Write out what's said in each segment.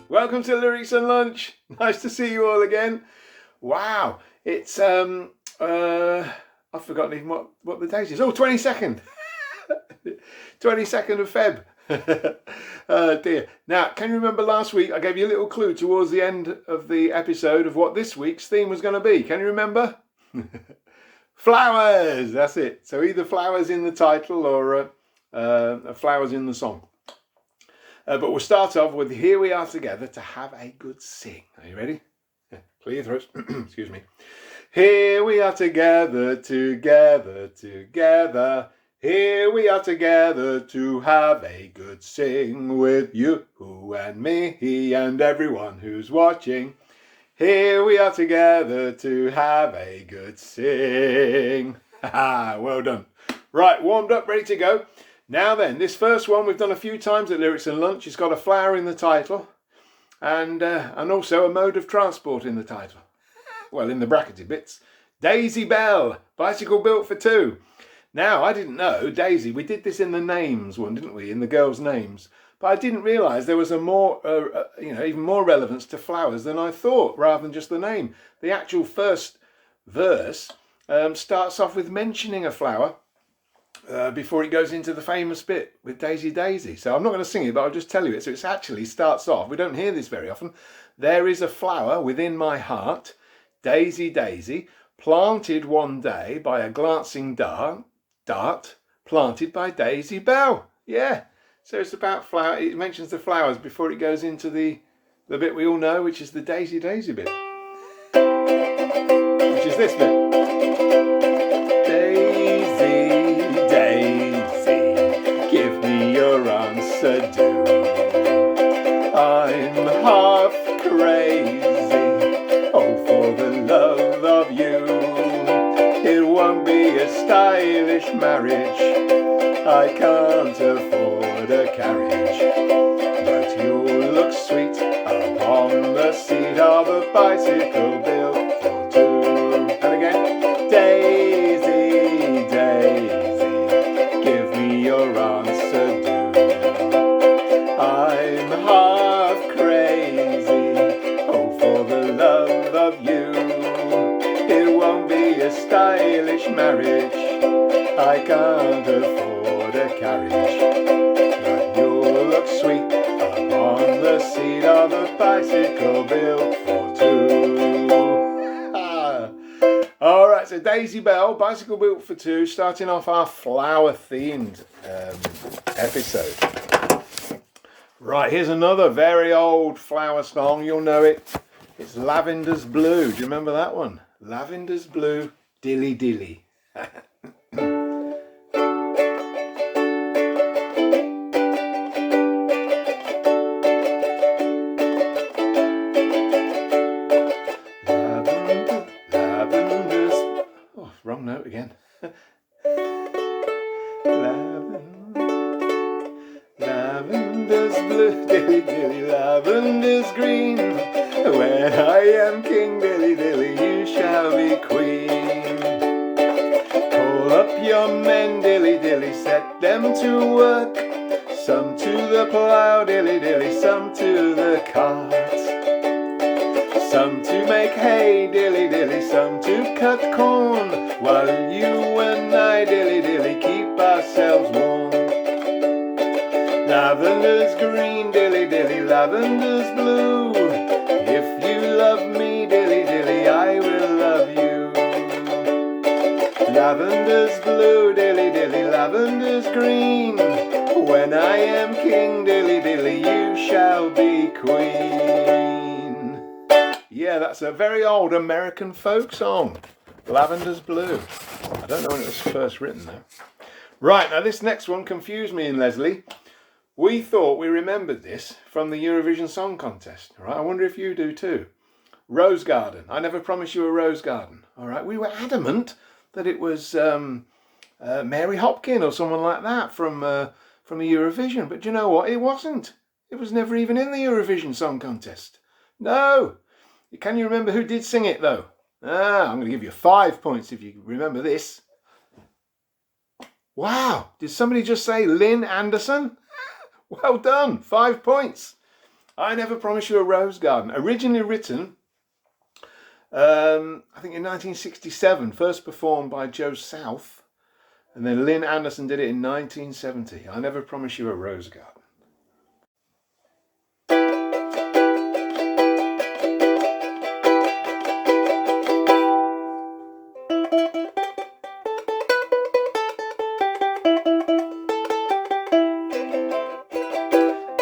Welcome to Lyrics and Lunch. Nice to see you all again. Wow, it's I've forgotten even what the date is. Oh, 22nd. 22nd of Feb. Oh dear. Now, can you remember last week I gave you a little clue towards the end of the episode of what this week's theme was going to be? Can you remember? Flowers, that's it. So either flowers in the title or flowers in the song. But we'll start off with Here We Are Together to Have a Good Sing. Are you ready? Clear your throats. Excuse me. Here we are together, together, together. Here we are together to have a good sing with you and me and everyone who's watching. Here we are together to have a good sing. Well done. Right, warmed up, ready to go. Now then, this first one we've done a few times at Lyrics and Lunch. It's got a flower in the title and also a mode of transport in the title. Well, in the bracketed bits. Daisy Bell, bicycle built for two. Now, I didn't know, Daisy, we did this in the names one, didn't we? In the girls' names. But I didn't realise there was a more, even more relevance to flowers than I thought, rather than just the name. The actual first verse starts off with mentioning a flower before it goes into the famous bit with Daisy, Daisy. So I'm not going to sing it, but I'll just tell you it. So it actually starts off, we don't hear this very often. There is a flower within my heart, Daisy, Daisy, planted one day by a glancing dart, planted by Daisy Bell. Yeah. So it's about flower. It mentions the flowers before it goes into the bit we all know, which is the Daisy, Daisy bit. Which is this bit. Do. I'm half crazy, oh, for the love of you. It won't be a stylish marriage, I can't afford a carriage, but you'll look sweet upon the seat of a bicycle built for two. And again, Daisy, Daisy, give me your answer, do. I'm half crazy, oh, for the love of you. It won't be a stylish marriage, I can't afford a carriage, but you'll look sweet upon the seat of a bicycle built for two. Alright, so Daisy Bell, bicycle built for two, starting off our flower themed episode. Right, here's another very old flower song. You'll know it. It's Lavenders Blue. Do you remember that one? Lavenders Blue, Dilly Dilly. Lavenders. Oh, wrong note again. Lavenders blue, dilly dilly, lavenders green. When I am king, dilly dilly, you shall be queen. Call up your men, dilly dilly, set them to work. Some to the plough, dilly dilly, some to the cart. Some to make hay, dilly dilly, some to cut corn. While you and I, dilly dilly, keep ourselves warm. Lavenders green, dilly dilly, lavenders blue. If you love me, dilly dilly, I will love you. Lavenders blue, dilly dilly, lavenders green. When I am king, dilly dilly, you shall be queen. Yeah, that's a very old American folk song, Lavenders Blue. I don't know when it was first written though. Right, now this next one confused me and Leslie. We thought we remembered this from the Eurovision Song Contest. All right, I wonder if you do too. Rose Garden. I never promised you a rose garden. All right, we were adamant that it was Mary Hopkin or someone like that from the Eurovision. But you know what? It wasn't. It was never even in the Eurovision Song Contest. No. Can you remember who did sing it though? I'm going to give you 5 points if you remember this. Wow. Did somebody just say Lynn Anderson? Well done. 5 points. I Never Promised You a Rose Garden. Originally written, I think in 1967, first performed by Joe South, and then Lynn Anderson did it in 1970. I Never Promised You a Rose Garden.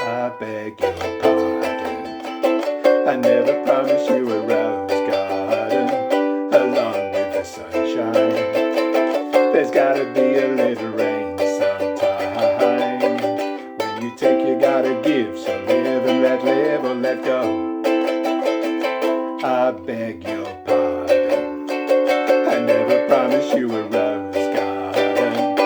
I beg your pardon, I never promised you a rose garden along with the sunshine. There's gotta be a little rain sometime. When you take, you gotta give, so live and let live or let go. I beg your pardon, I never promised you a rose garden.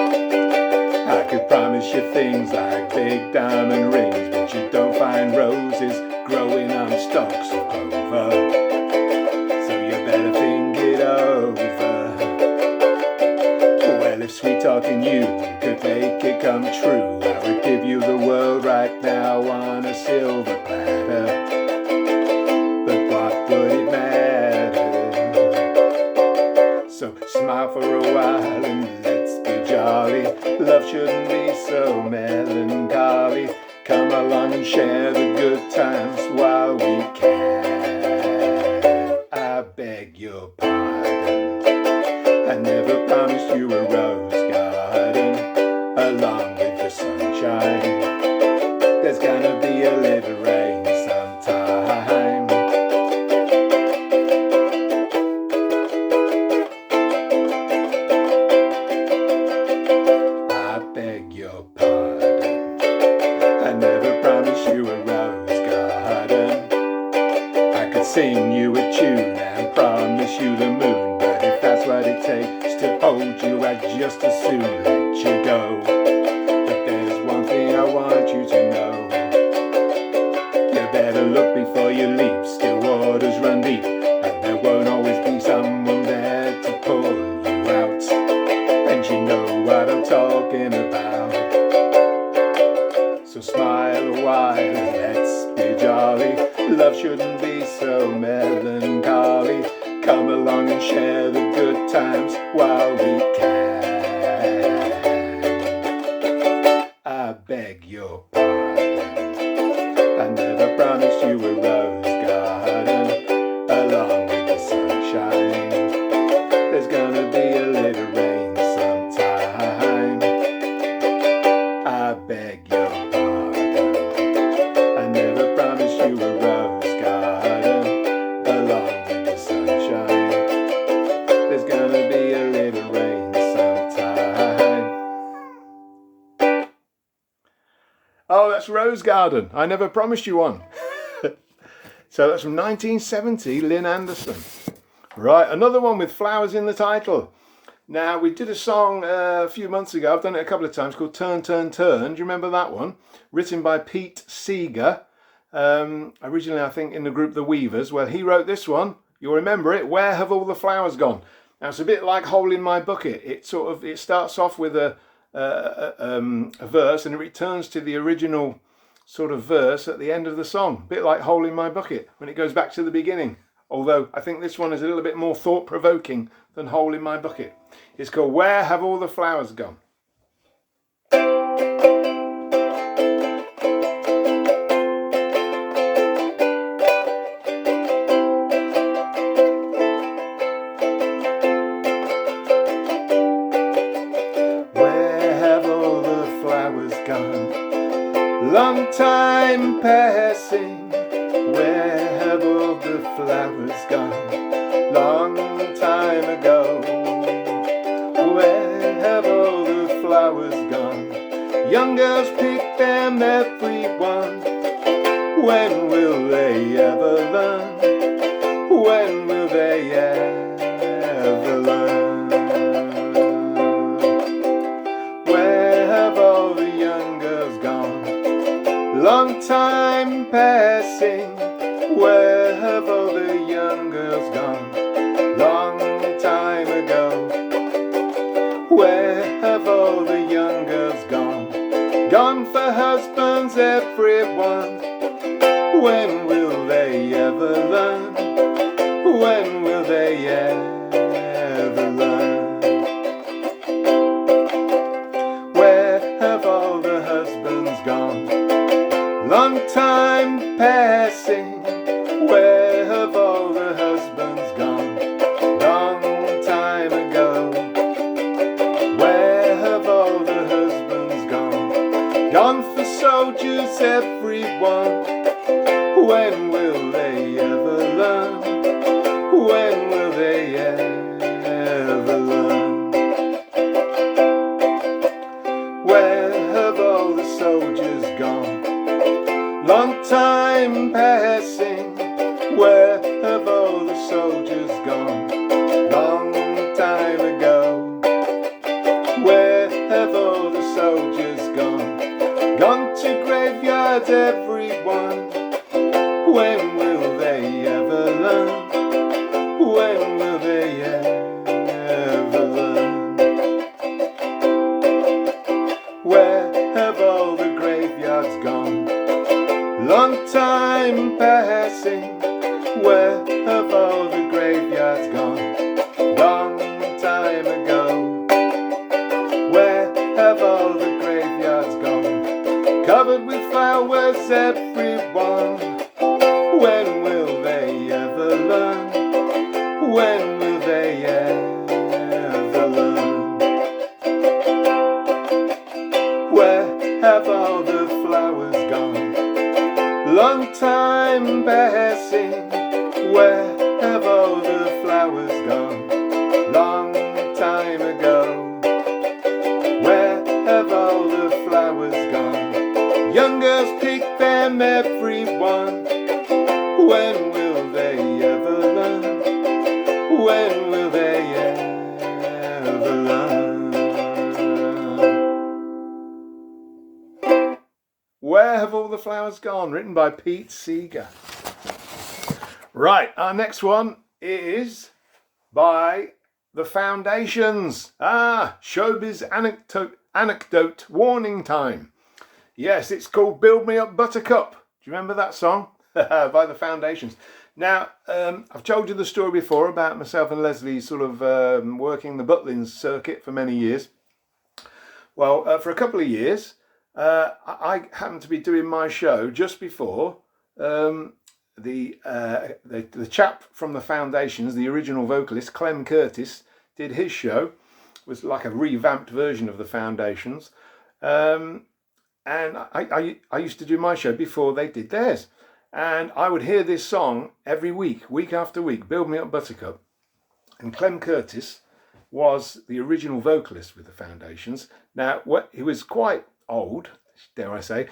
I could promise you things like big diamond rings, but you don't find roses growing on stalks of clover. So you better think it over. Well, if sweet talking you could make it come true, I would give you the world right now on a silver platter. But what would it matter? So smile for a while and let's be jolly. Love shouldn't be so melancholy. Come along and share the good times while we can. I beg your pardon, I never promised you a rose garden along with the sunshine. There's gonna be a little rain sometime. I beg your pardon, I never promised you a rose garden. I could sing you a tune and promise you the moon, but if that's what it takes to hold you, I'd just as soon let you go. But there's one thing I want you to know. You better look before you leap, still waters run deep, and there won't always be someone there to pull you out. And you know what I'm talking about. So smile a while and let's be jolly. Love shouldn't be so melancholy. Come along and share the good times while we can. I beg your pardon, I never promised you a rose garden along with the sunshine. There's gonna be a little rain sometime. I beg your pardon, I never promised you a rose garden along with the sunshine. There's gonna be a little rain sometime. Oh, that's Rose Garden. I never promised you one. So that's from 1970, Lynn Anderson. Right, another one with flowers in the title. Now, we did a song a few months ago, I've done it a couple of times, called Turn, Turn, Turn. Do you remember that one? Written by Pete Seeger. Originally, I think, in the group The Weavers. Well, he wrote this one. You'll remember it. Where Have All the Flowers Gone? Now, it's a bit like Hole in My Bucket. It starts off with a verse and it returns to the original sort of verse at the end of the song. A bit like Hole in My Bucket when it goes back to the beginning. Although I think this one is a little bit more thought-provoking than Hole in My Bucket. It's called Where Have All the Flowers Gone? Where have all the flowers gone? Long time passing. Where have all the flowers gone? Long time ago. Where have all the flowers gone? Young girls pick them, everyone. When will they ever learn? When will they ever learn? Where have all the young girls gone? Long time passing. Where have all the young girls gone? Long time ago. Where have all the young girls gone? Gone for husbands, everyone. When will they ever learn? When will they ever learn? Where have all the husbands gone? Long time passing. Where have all the husbands gone? Long time ago. Where have all the husbands gone? Gone for soldiers, everyone. When will they ever learn? When will they ever learn? Where have all the soldiers gone? Long time passing. Where have all the soldiers gone? Long time ago. Where have all the soldiers gone? Gone to graveyards, everyone. When will they ever learn? When will they ever learn? Where have all the graveyards gone? Long time passing. Where have all the graveyards gone? Long time ago. Where have all the graveyards gone? Covered with flowers, everyone. When will they ever learn? When will they ever learn? Where have all the flowers gone? Long time passing. Where have all the flowers gone? Long time ago. Where have all the flowers gone? Young girls pick them, everyone. When will they ever learn? When will they ever learn? Where have all the flowers gone? Written by Pete Seeger. Right, our next one is by The Foundations. Showbiz anecdote warning time. Yes, it's called Build Me Up Buttercup. Do you remember that song? By The Foundations. Now, I've told you the story before about myself and Leslie sort of working the Butlins circuit for many years. Well, for a couple of years, I happened to be doing my show just before the chap from The Foundations, the original vocalist, Clem Curtis, did his show. It was like a revamped version of The Foundations. And I used to do my show before they did theirs. And I would hear this song every week, week after week, Build Me Up Buttercup. And Clem Curtis was the original vocalist with The Foundations. Now, he was quite old, dare I say,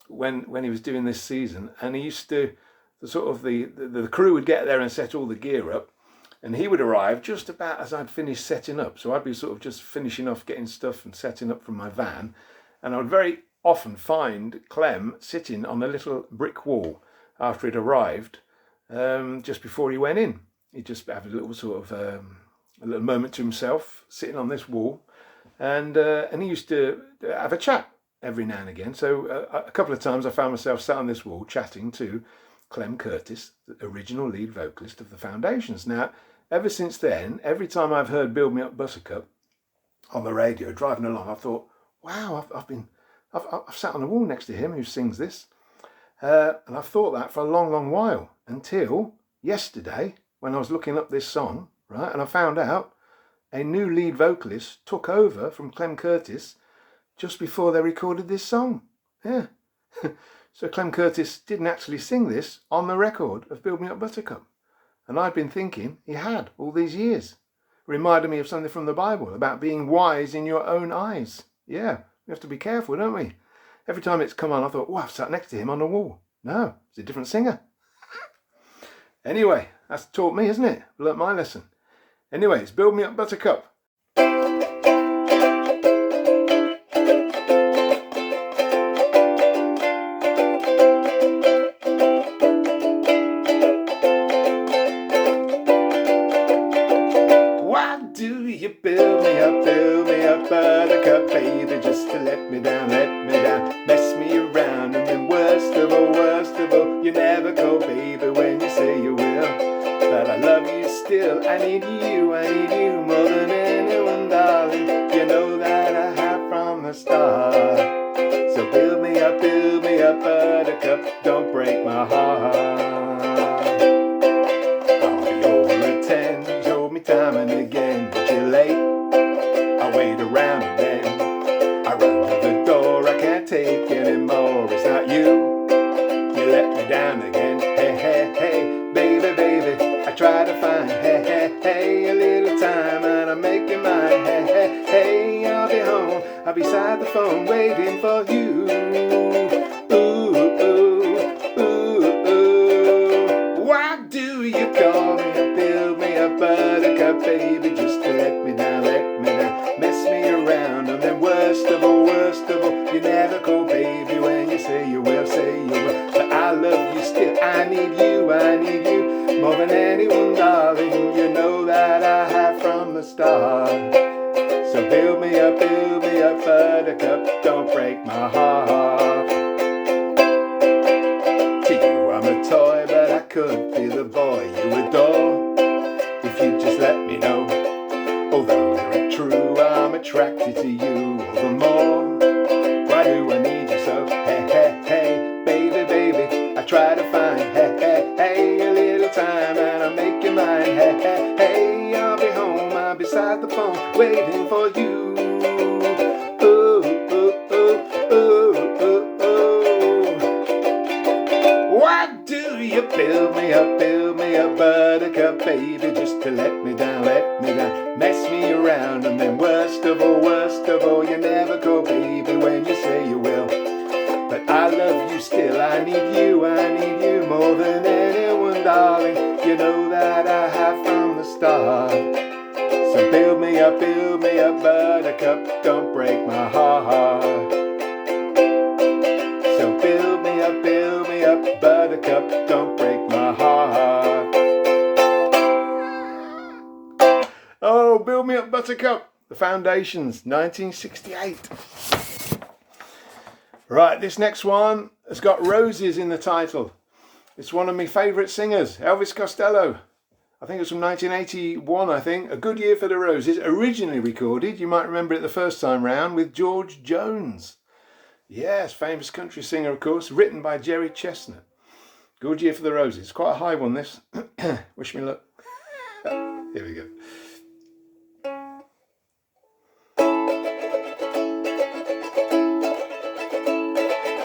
when he was doing this season. And he used to, the crew would get there and set all the gear up. And he would arrive just about as I'd finished setting up. So I'd be sort of just finishing off getting stuff and setting up from my van. And I would very often find Clem sitting on a little brick wall after he'd arrived, just before he went in. He'd just have a little sort of a little moment to himself, sitting on this wall, and he used to have a chat every now and again. So a couple of times I found myself sat on this wall chatting to Clem Curtis, the original lead vocalist of The Foundations. Now, ever since then, every time I've heard Build Me Up Buttercup on the radio driving along, I thought, wow, I've sat on a wall next to him who sings this. And I've thought that for a long, long while, until yesterday when I was looking up this song, right? And I found out a new lead vocalist took over from Clem Curtis just before they recorded this song. Yeah. So Clem Curtis didn't actually sing this on the record of Build Me Up Buttercup. And I'd been thinking he had all these years. Reminded me of something from the Bible about being wise in your own eyes. Yeah. We have to be careful, don't we? Every time it's come on, I thought, oh, I've sat next to him on the wall. No, it's a different singer. Anyway, that's taught me, isn't it? Learnt my lesson. Anyway, it's Build Me Up Buttercup. Why do you build me up, buttercup, baby, just to let me down, mess me around, and then worst of all, still. I need you more than anyone, darling. You know that I have from the start. So build me up, buttercup, don't break my heart. I'll be over at 10, you told me time and again, but you're late. I wait around and then I run to the door. I can't take anymore. It's not you, you let me down again. Hey, hey, hey, baby, baby, I try to find, hey, hey, hey, a little time and I make you mine. Hey, hey, hey, I'll be home, I'll be beside the phone waiting for you. Ooh, ooh, ooh, ooh. Why do you call me and build me a buttercup, baby, just to let me down, mess me around, and then worst of all, you never call, baby, when you say you will, but I love you still. I need you more than anyone, darling. You know that I have from the start. So build me up, buttercup, don't break my heart. To you I'm a toy, but I could be the boy you adore if you just let me know. Although you're true, I'm attracted to you all the more. Why do I need you so? Hey, hey, hey, baby, baby, I try to find, hey, hey, hey, a little time and I make you mine. Hey, hey, hey, I'll be home, I'll be beside the phone waiting for you. Ooh, ooh, ooh, ooh, ooh, ooh. Why do you build me up, buttercup, baby, just to let me down, mess me around, and then worst of all, you never call, baby, when you say you will. But I love you still. I need you more than anyone, darling. You know that I have from the start. So build me up, buttercup, don't break my heart. So build me up, buttercup, don't break my heart. Oh, build me up, buttercup. The Foundations, 1968. Right, this next one has got roses in the title. It's one of my favourite singers, Elvis Costello. I think it's from 1981, I think. A Good Year for the Roses. Originally recorded, you might remember it the first time round, with George Jones. Yes, famous country singer, of course. Written by Jerry Chestnut. Good Year for the Roses. Quite a high one, this. Wish me luck. Here we go.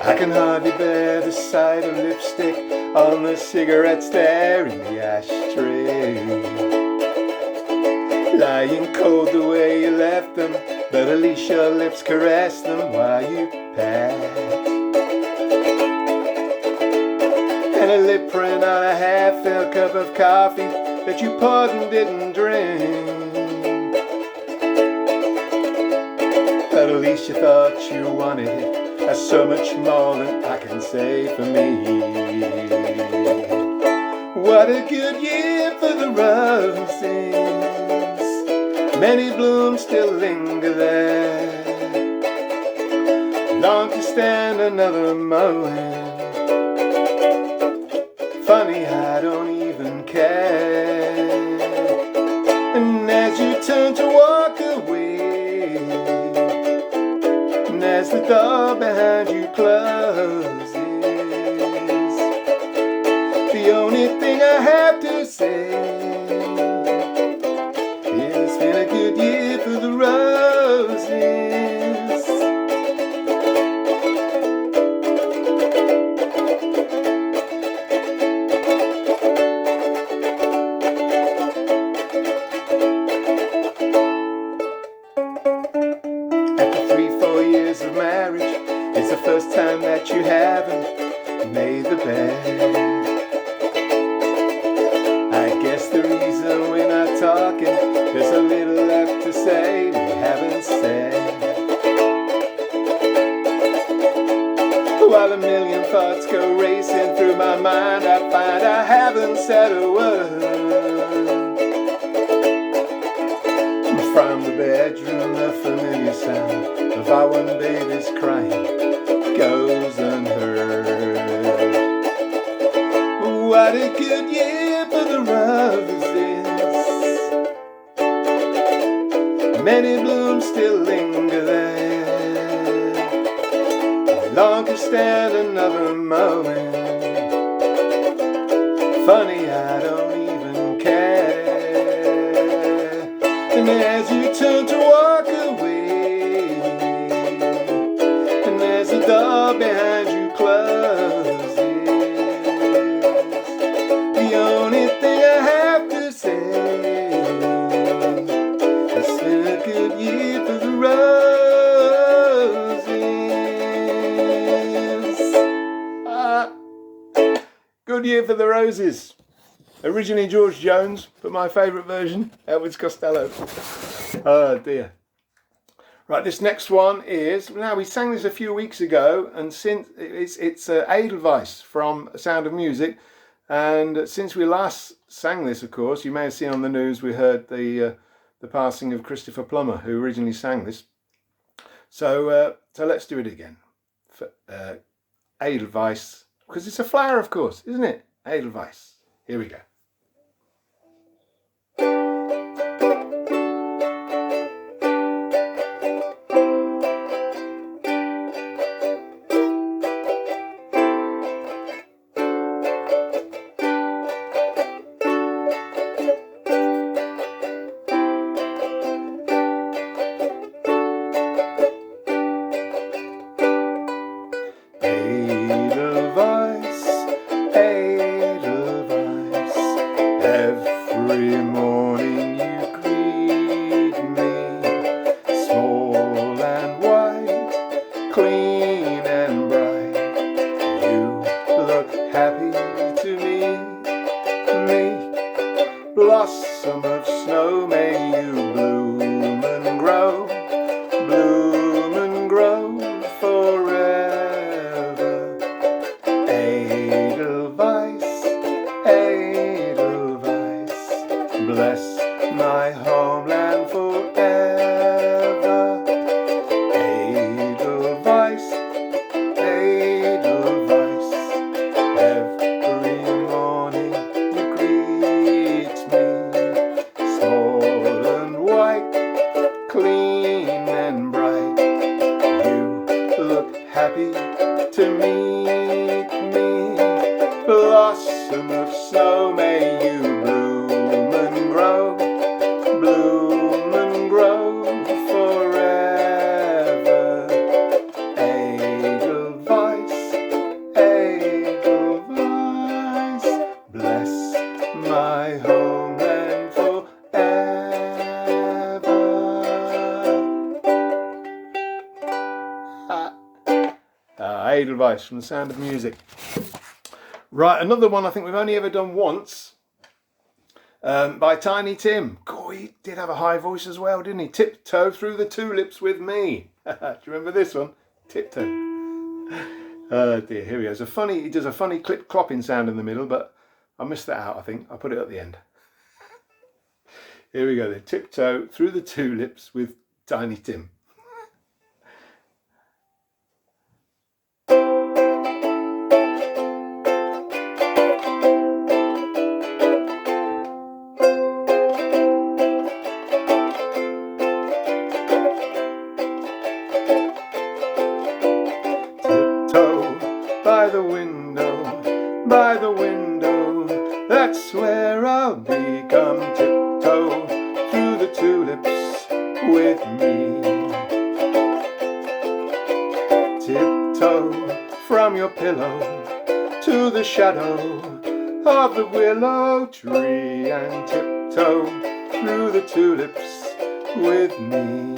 I can hardly bear the sight of lipstick on the cigarettes there in the ashtray. Lying cold the way you left them, but at least your lips caress them while you pass. And a lip print on a half-filled cup of coffee that you poured and didn't drink. But at least you thought you wanted it. That's so much more than I can say for me. What a good year for the roses. Many blooms still linger there. Long to stand another moment. Funny, I don't even care. And as you turn to walk away, as the door behind you closes, the only thing I have to say is it's been a good year for the roses. Of marriage, it's the first time that you haven't made the bed. I guess the reason we're not talking, there's a little left to say we haven't said. While a million thoughts go racing through my mind, I find I haven't said a word. From the bedroom, the familiar sound of our one baby's crying goes unheard. What a good year for the roses. Many blooms still linger there. I long to stand another moment. Funny, I don't even care. And as you turn to walk away, and as the door behind you closes, the only thing I have to say, it's been a good year for the roses. Good year for the roses. Originally George Jones, but my favourite version, Elvis Costello. Oh dear. Right, this next one is, now we sang this a few weeks ago, and since it's Edelweiss from Sound of Music, and since we last sang this, of course, you may have seen on the news, we heard the passing of Christopher Plummer, who originally sang this. So let's do it again. For, Edelweiss, because it's a flower, of course, isn't it? Edelweiss. Here we go. Edelweiss, Edelweiss, every morning you greet me, small and white, clean and bright, you look happy to me, blossom of snow, may you bloom and grow forever. Edelweiss, Edelweiss, bless my homeland forever. Edelweiss, Edelweiss, every morning you greet me, small and white, clean and bright, you look happy to meet me, blossom of snow, may you bloom and grow forever. Edelweiss, Edelweiss, bless my homeland forever. Edelweiss from The Sound of Music. Right, another one I think we've only ever done once, by Tiny Tim. God, he did have a high voice as well, didn't he? Tiptoe through the tulips with me. Do you remember this one? Tiptoe. Oh dear, here he goes. He does a funny clip-clopping sound in the middle, but I missed that out, I think. I'll put it at the end. Here we go then. Tiptoe through the tulips with Tiny Tim. By the window, that's where I'll be. Come tiptoe through the tulips with me. Tiptoe from your pillow to the shadow of the willow tree, and tiptoe through the tulips with me.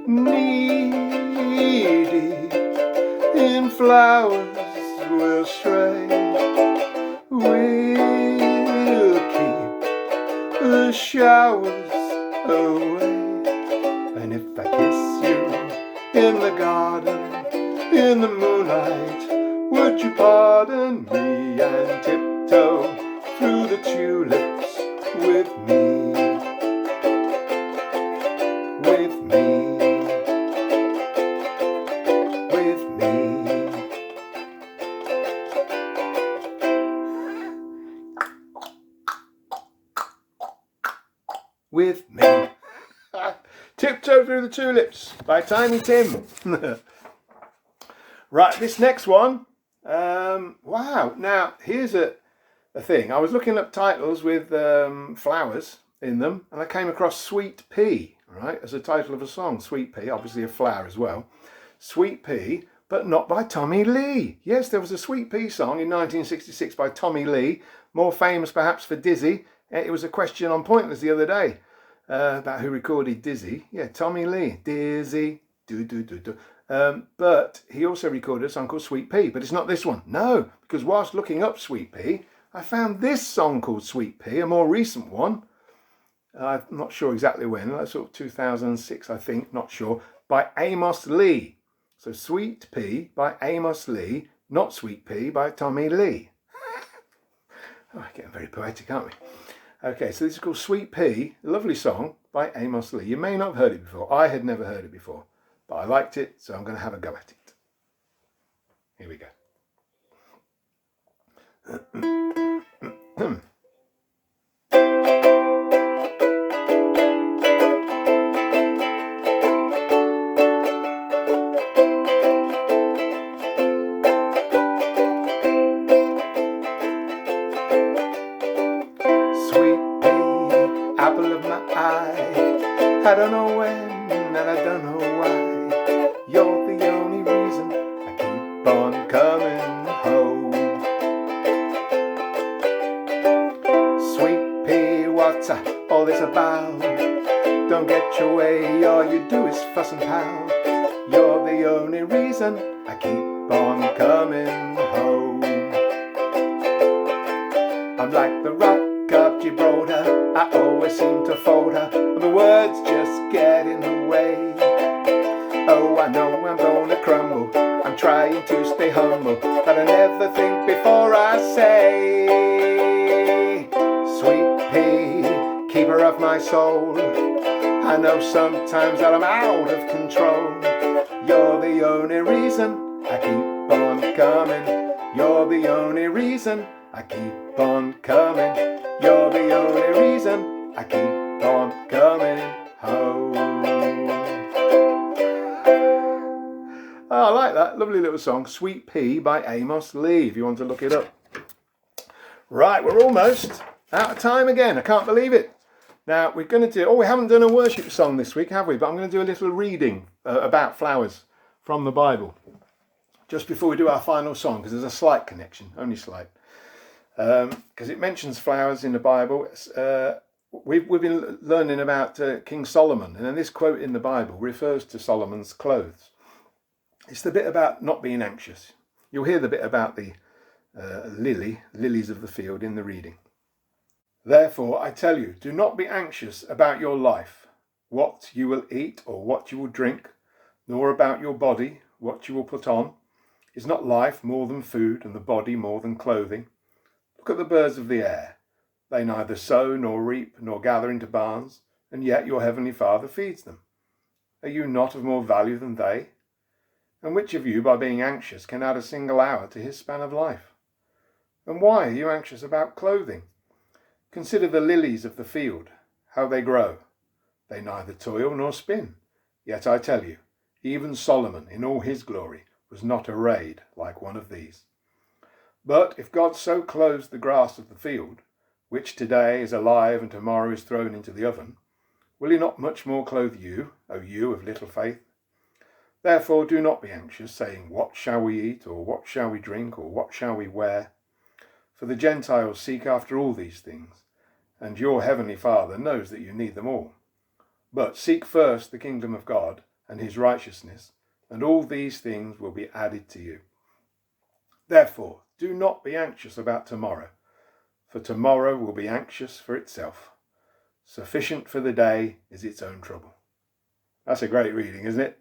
Knee-deep in flowers we'll stray, we'll keep the showers away. And if I kiss you in the garden, in the moonlight, would you pardon me and tiptoe through the tulips with me? With me. Through the Tulips by Tiny Tim. Right, this next one. Wow. Now, here's a thing. I was looking up titles with flowers in them, and I came across Sweet Pea, right, as a title of a song. Sweet Pea, obviously a flower as well. Sweet Pea, but not by Tommy Lee. Yes, there was a Sweet Pea song in 1966 by Tommy Lee, more famous perhaps for Dizzy. It was a question on Pointless the other day about who recorded Dizzy. Yeah, Tommy Lee, Dizzy, do. But he also recorded a song called Sweet Pea, but it's not this one. No, because whilst looking up Sweet Pea, I found this song called Sweet Pea, a more recent one. I'm not sure exactly when, that's sort of 2006, I think, not sure, by Amos Lee. So Sweet Pea by Amos Lee, not Sweet Pea by Tommy Lee. Oh, we're getting very poetic, aren't we? Okay, so this is called Sweet Pea, a lovely song by Amos Lee. You may not have heard it before. I had never heard it before, but I liked it, so I'm going to have a go at it. Here we go. Apple of my eye, I don't know when and I don't know why. You're the only reason I keep on coming home. Sweet Pea, what's all this about? Don't get your way, all you do is fuss and pout. You're the only reason I keep on coming home. I'm like the rock of Gibraltar, I always seem to falter, and the words just get in the way. Oh, I know I'm gonna crumble, I'm trying to stay humble, but I never think before I say. Sweet Pea, keeper of my soul, I know sometimes that I'm out of control. You're the only reason I keep on coming. You're the only reason I keep on coming. You're the only reason I keep on coming home. Oh, I like that. Lovely little song. Sweet Pea by Amos Lee, if you want to look it up. Right, we're almost out of time again. I can't believe it. Now, we're going to do... Oh, we haven't done a worship song this week, have we? But I'm going to do a little reading about flowers from the Bible just before we do our final song, because there's a slight connection, only slight. Because it mentions flowers in the Bible. We've been learning about King Solomon, and then this quote in the Bible refers to Solomon's clothes. It's the bit about not being anxious. You'll hear the bit about the lilies of the field in the reading. Therefore, I tell you, do not be anxious about your life, what you will eat or what you will drink, nor about your body, what you will put on. Is not life more than food, and the body more than clothing? Look at the birds of the air. They neither sow nor reap nor gather into barns, and yet your heavenly Father feeds them. Are you not of more value than they? And which of you, by being anxious, can add a single hour to his span of life? And why are you anxious about clothing? Consider the lilies of the field, how they grow. They neither toil nor spin. Yet I tell you, even Solomon in all his glory was not arrayed like one of these. But if God so clothes the grass of the field, which today is alive and tomorrow is thrown into the oven, will he not much more clothe you, O you of little faith? Therefore do not be anxious, saying, what shall we eat, or what shall we drink, or what shall we wear? For the Gentiles seek after all these things, and your heavenly Father knows that you need them all. But seek first the kingdom of God and his righteousness, and all these things will be added to you. Therefore, do not be anxious about tomorrow, for tomorrow will be anxious for itself. Sufficient for the day is its own trouble. That's a great reading, isn't it?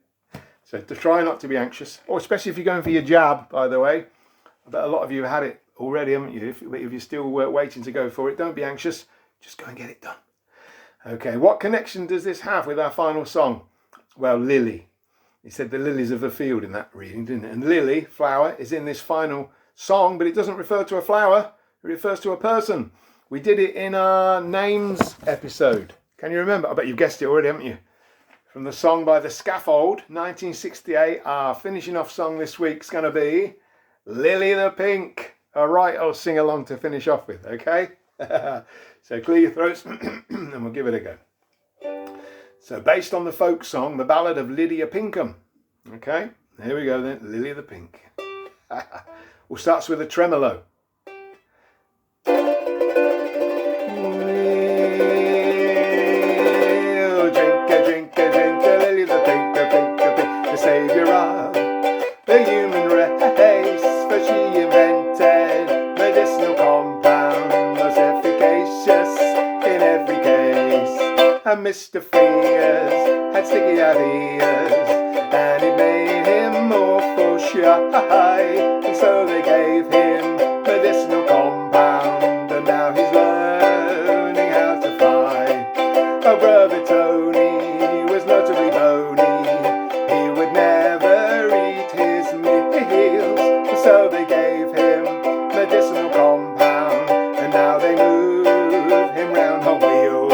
So to try not to be anxious, or especially if you're going for your jab, by the way. I bet a lot of you have had it already, haven't you? If you're still waiting to go for it, don't be anxious. Just go and get it done. Okay, what connection does this have with our final song? Well, lily. He said the lilies of the field in that reading, didn't it? And lily, flower, is in this final song, but it doesn't refer to a flower. It refers to a person. We did it in our names episode. Can you remember? I bet you've guessed it already, haven't you? from the song by The Scaffold, 1968. Our finishing off song this week's going to be Lily the Pink. All right, I'll sing along to finish off with, okay? So clear your throats and we'll give it a go. So based on the folk song, the ballad of Lydia Pinkham. Okay, here we go then, Lily the Pink. We'll start with a tremolo. Saviour of the human race, for she invented medicinal compound, most efficacious in every case. And Mr. Frears had sticky out ears, and it made him awful shy, and so they gave him medicinal compound, and now he's learning how to fly. Oh, brother Tony was notably bony, so they gave him medicinal compound, and now they move him round on wheels.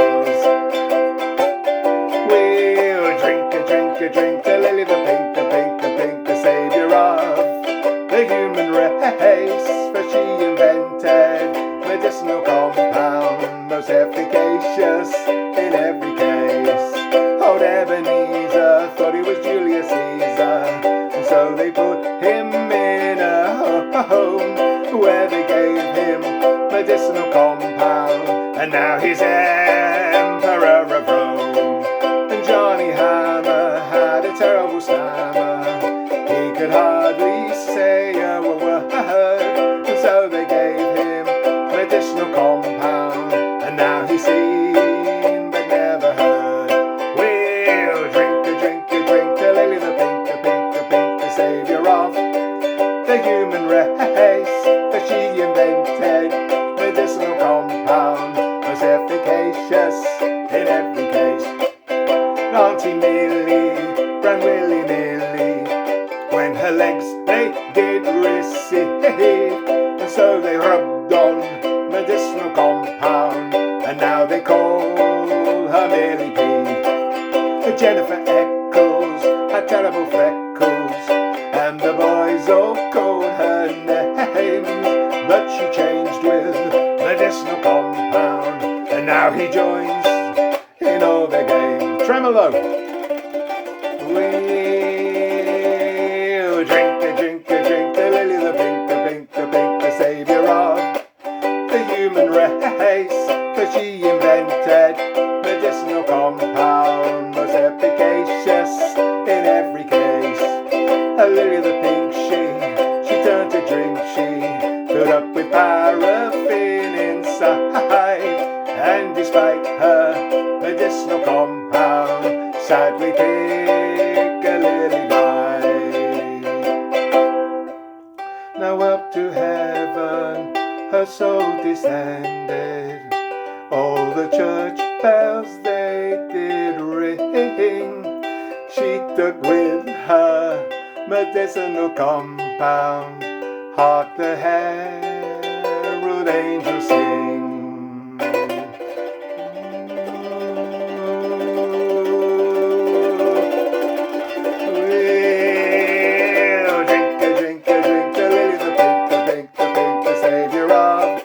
We'll drink a drink a drink to Lily the Pink, the Pink, the Pink, the saviour of the human race, for she invented medicinal compound, most efficacious in every case. Old Ebenezer thought he was Julius Caesar, and so they put him in a home where they gave him medicinal compound, and now he's Emperor of Rome. And Johnny Hammer had a terrible stammer, he could hardly say a word, and so they gave him medicinal compound, and now he's seen but never heard. We'll drink a drink a drink to Lily the Pink, the Pink, the Pink, the saviour of the human race, for she invented medicinal compound, most efficacious in every case. Auntie Millie ran willy-nilly when her legs they did recede, and so they rubbed on medicinal compound, and now they call her Millie P. Jennifer Eccles had terrible freckles, and the boys all called her names, but she changed with medicinal compound, and now he joins in all their games. Tremolo. We'll drink a drink a drink to Lily the Pink, the Pink, the Pink, the saviour of the human race, for she invented medicinal compound, most efficacious in every case. Lily the Pink, she turned to drink, she filled up with paraffin inside, and despite her medicinal compound, sadly Piccadilly died. Now up to heaven her soul descended, all the church bells they did ring, she took with her medicinal compound, hark the herald angels sing. We'll drink a drink a drink to Lily the Pink, the Pink, the Pink, the saviour of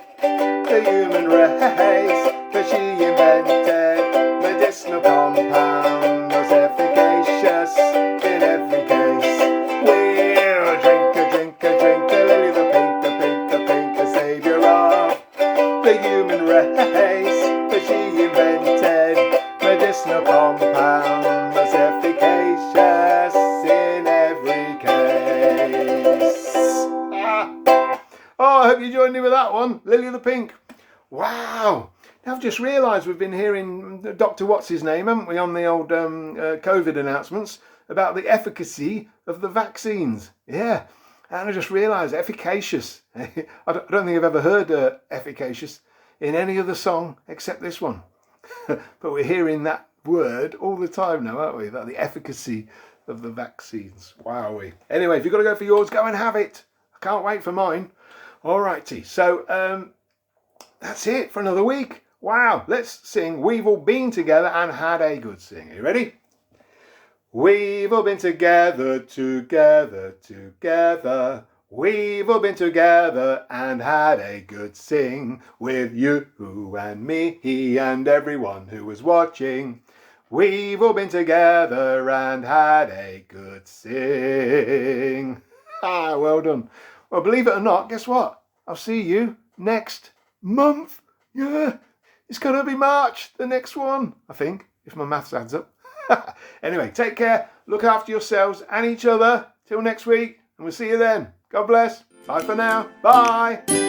the human race, for she invented medicinal compound, most efficacious in every case. We'll drink a drink a drink to Lily the Pink, the Pink, the Pink, the saviour of the human race, for she invented medicinal compound, most efficacious in every case. Oh, I hope you joined me with that one, Lily the Pink. Wow. Now I've just realised we've been hearing Dr. What's his name, haven't we, on the old COVID announcements about the efficacy of the vaccines. Yeah, and I just realised efficacious. I don't think I've ever heard efficacious in any other song except this one. But we're hearing that word all the time now, aren't we? About the efficacy of the vaccines. Wowee. Anyway, if you've got to go for yours, go and have it. I can't wait for mine. All righty. So that's it for another week. Wow. Let's sing We've All Been Together and Had a Good Sing. Are you ready? We've all been together, together, together. We've all been together and had a good sing with you and me and everyone who was watching. We've all been together and had a good sing. Well done. Well, believe it or not, guess what? I'll see you next month. Yeah, it's going to be March, the next one, I think, if my maths adds up. Anyway, take care, look after yourselves and each other. Till next week, and we'll see you then. God bless. Bye for now. Bye.